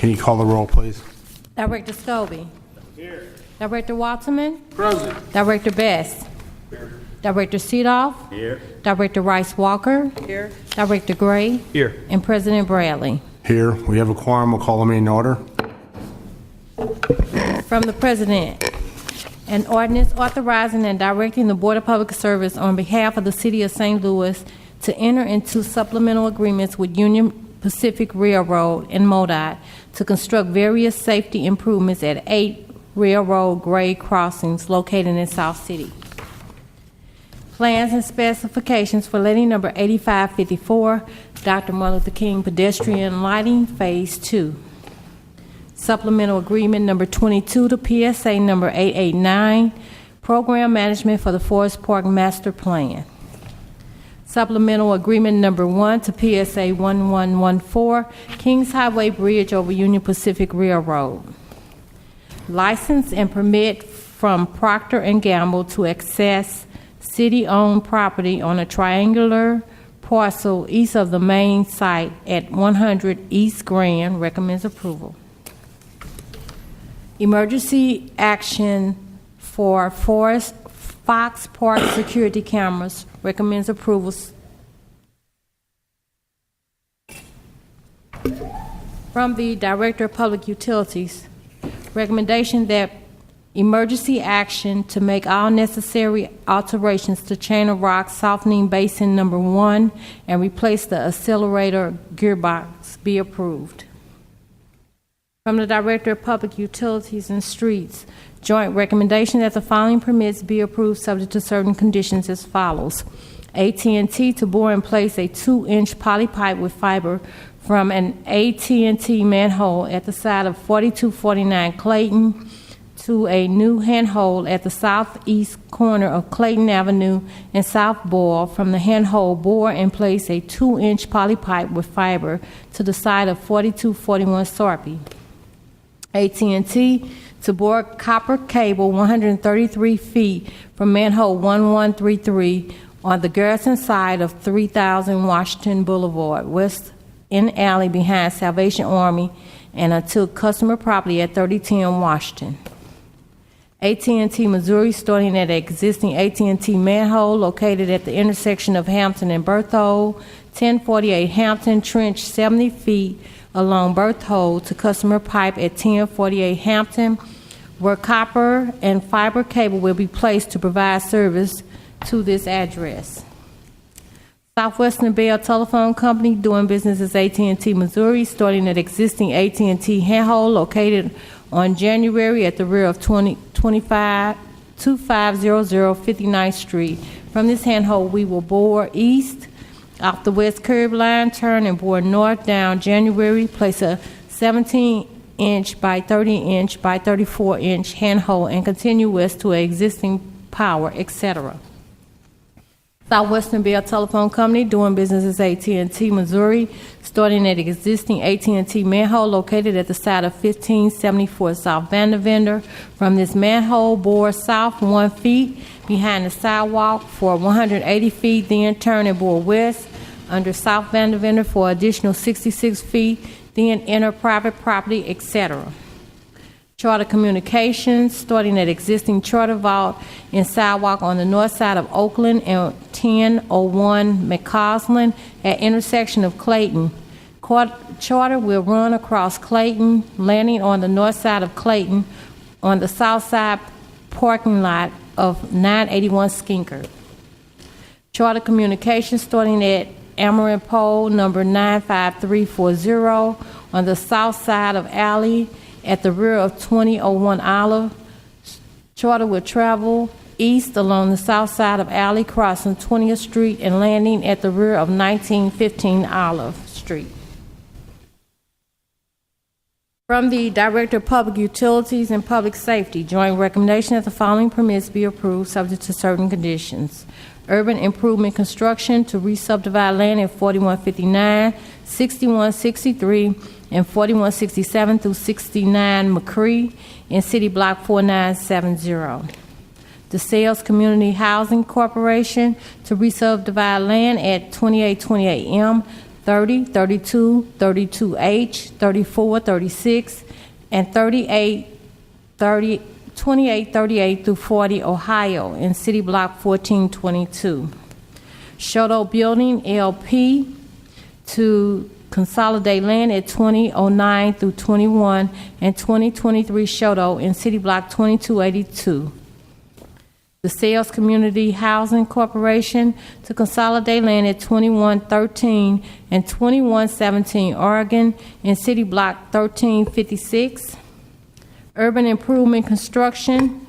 Can you call the roll, please? Director Scobie. Here. Director Walterman. Present. Director Best. Here. Director Seedoff. Here. Director Rice Walker. Here. Director Gray. Here. And President Bradley. Here. We have a quorum. We'll call the meeting in order. From the President, an ordinance authorizing and directing the Board of Public Service on behalf of the City of St. Louis to enter into supplemental agreements with Union Pacific Railroad and MoDOT to construct various safety improvements at 8 railroad grade crossings located in South City. Plans and specifications for letting number 8554, Dr. Martin Luther King Pedestrian Lighting, Phase 2. Supplemental Agreement number 22 to PSA number 889, Program Management for the Forest Park Master Plan. Supplemental Agreement number 1 to PSA 1114, Kings Highway Bridge over Union Pacific Railroad. License and permit from Procter & Gamble to access city-owned property on a triangular parcel east of the main site at 100 East Grand, recommends approval. Emergency action for Fox Park security cameras, recommends approval. From the Director of Public Utilities, recommendation that emergency action to make all necessary alterations to Chain of Rock Softening Basin number 1 and replace the accelerator gearbox be approved. From the Director of Public Utilities and Streets, joint recommendation that the following permits be approved subject to certain conditions as follows. AT&T to bore and place a 2-inch poly pipe with fiber from an AT&T manhole at the side of 4249 Clayton to a new handhole at the southeast corner of Clayton Avenue and South Boyle. From the handhole, bore and place a 2-inch poly pipe with fiber to the side of 4241 Sarpy. AT&T to bore copper cable 133 feet from manhole 1133 on the Garrison side of 3000 Washington Boulevard, west in alley behind Salvation Army, and until customer property at 3010 Washington. AT&T Missouri, starting at an existing AT&T manhole located at the intersection of Hampton and Berthold, 1048 Hampton, trench 70 feet along Berthold to customer pipe at 1048 Hampton, where copper and fiber cable will be placed to provide service to this address. Southwestern Bell Telephone Company, doing business as AT&T Missouri, starting at existing AT&T handhole located on January at the rear of 2500 59th Street. From this handhole, we will bore east off the west curb line, turn and bore north down January, place a 17-inch by 30-inch by 34-inch handhole and continue west to an existing power, etc. Southwestern Bell Telephone Company, doing business as AT&T Missouri, starting at existing AT&T manhole located at the side of 1574 South Vandervender. From this manhole, bore south 1 feet behind the sidewalk for 180 feet, then turn and bore west under South Vandervender for additional 66 feet, then enter private property, etc. Charter Communications, starting at existing Charter Vault in sidewalk on the north side of Oakland and 1001 McCausland at intersection of Clayton. Charter will run across Clayton, landing on the north side of Clayton on the south side parking lot of 981 Skinker. Charter Communications, starting at Amaranth Pole number 95340 on the south side of Alley at the rear of 2001 Olive. Charter will travel east along the south side of Alley, crossing 20th Street and landing at the rear of 1915 Olive Street. From the Director of Public Utilities and Public Safety, joint recommendation that the following permits be approved subject to certain conditions. Urban improvement construction to re-subdivide land at 4159, 6163, and 4167 through 69 McCree in City Block 4970. The Sales Community Housing Corporation to re-subdivide land at 2828 M, 30, 32, 32H, 34, 36, and 28, 28, 38 through 40 Ohio in City Block 1422. Shoto Building LP to consolidate land at 2009 through 21 and 2023 Shoto in City Block 2282. The Sales Community Housing Corporation to consolidate land at 2113 and 2117 Oregon in City Block 1356. Urban Improvement Construction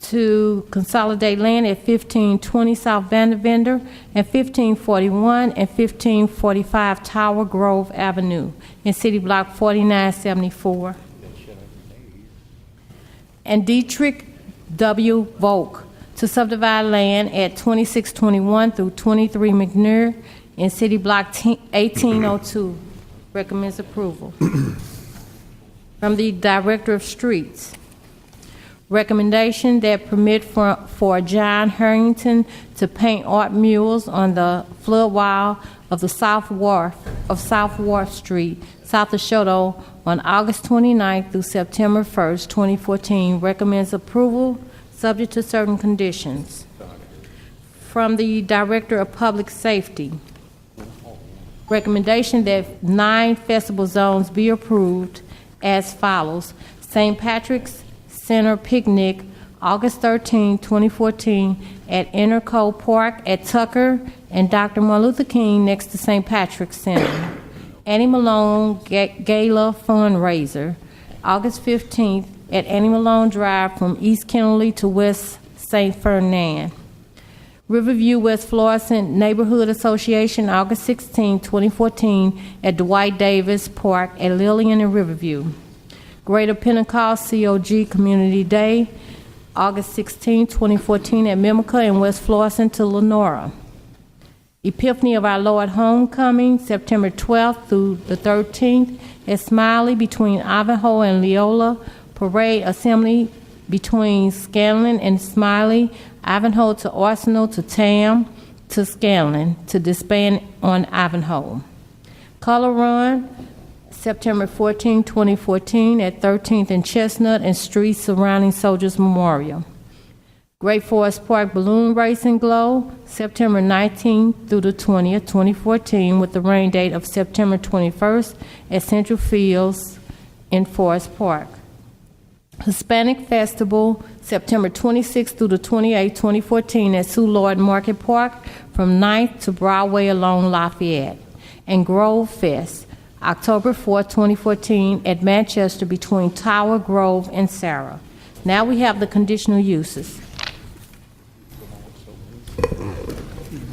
to consolidate land at 1520 South Vandervender and 1541 and 1545 Tower Grove Avenue in City Block 4974. And Dietrich W. Volk to subdivide land at 2621 through 23 McNair in City Block 1802. Recommends approval. From the Director of Streets, recommendation that permit for John Harrington to paint art murals on the flood wall of the South Wharf Street, south of Shoto, on August 29th through September 1st, 2014. Recommends approval, subject to certain conditions. From the Director of Public Safety, recommendation that 9 festival zones be approved as follows: St. Patrick's Center Picnic, August 13, 2014, at Interco Park at Tucker and Dr. Martin Luther King next to St. Patrick's Center. Annie Malone Gala Fundraiser, August 15th, at Annie Malone Drive from East Kennelly to West St. Ferdinand. Riverview West Florissant Neighborhood Association, August 16, 2014, at Dwight Davis Park at Lillian and Riverview. Greater Pentecost COG Community Day, August 16, 2014, at Mimica and West Florissant to Lenora. Epiphany of Our Lord Homecoming, September 12th through the 13th, at Smiley between Ivanhoe and Leola. Parade Assembly between Scanlon and Smiley, Ivanhoe to Arsenal to Tam to Scanlon to disband on Ivanhoe. Color Run, September 14, 2014, at 13th and Chestnut and streets surrounding Soldiers Memorial. Great Forest Park Balloon Race and Glow, September 19th through the 20th, 2014, with the rain date of September 21st at Central Fields in Forest Park. Hispanic Festival, September 26th through the 28th, 2014, at Sue Lord Market Park from 9th to Broadway along Lafayette. And Grove Fest, October 4th, 2014, at Manchester between Tower Grove and Sarah. Now we have the conditional uses.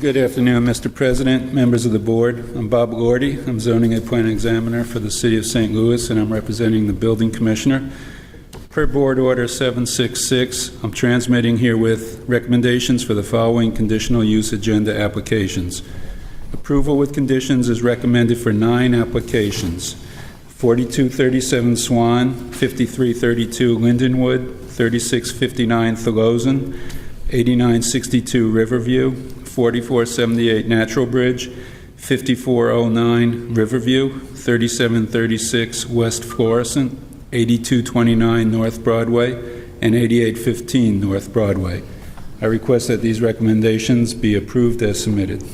Good afternoon, Mr. President, members of the board. I'm Bob Gordy. I'm zoning and planning examiner for the City of St. Louis, and I'm representing the building commissioner. Per Board Order 766, I'm transmitting herewith recommendations for the following conditional use agenda applications. Approval with conditions is recommended for 9 applications: 4237 Swan, 5332 Lindenwood, 3659 Tholosen, 8962 Riverview, 4478 Natural Bridge, 5409 Riverview, 3736 West Florissant, 8229 North Broadway, and 8815 North Broadway. I request that these recommendations be approved as submitted.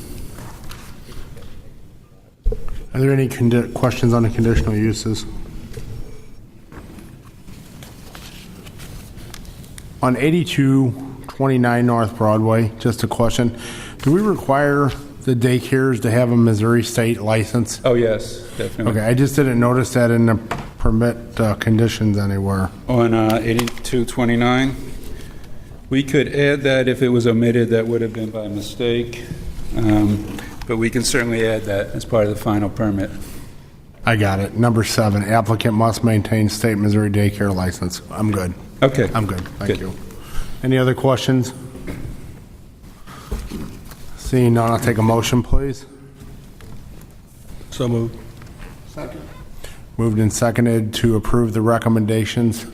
Are there any questions on the conditional uses? On 8229 North Broadway, just a question. Do we require the daycares to have a Missouri state license? Oh, yes, definitely. Okay, I just didn't notice that in the permit conditions anywhere. On 8229, we could add that if it was omitted, that would have been by mistake. But we can certainly add that as part of the final permit. I got it. Number 7, applicant must maintain state Missouri daycare license. I'm good. Okay. I'm good. Thank Good. you. Any other questions? Seeing none, I'll take a motion, please. So moved. Moved and seconded to approve the recommendations.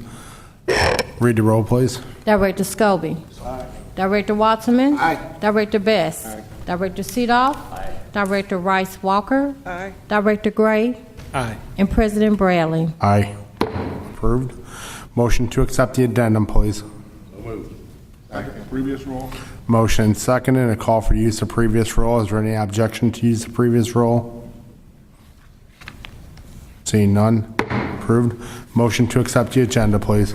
Read the roll, please. Director Scobie. Aye. Director Waterman. Aye. Director Best. Aye. Director Seedoff. Aye. Director Rice Walker, Aye. Director Gray, Aye. and President Bradley. Aye. Approved. Motion to accept the addendum, please. Previous roll. Motion second and a call for use of previous roll. Is there any objection to use the previous roll? Seeing none. Approved. Motion to accept the agenda, please.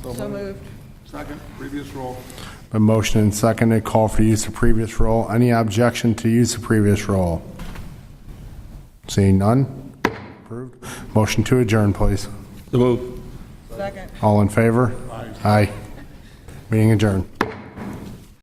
So moved. Second, previous roll. A motion and second and call for use of previous roll. Any objection to use of previous roll? Seeing none. Approved. Motion to adjourn, please. So moved. Second. All in favor? Aye. Meeting adjourned.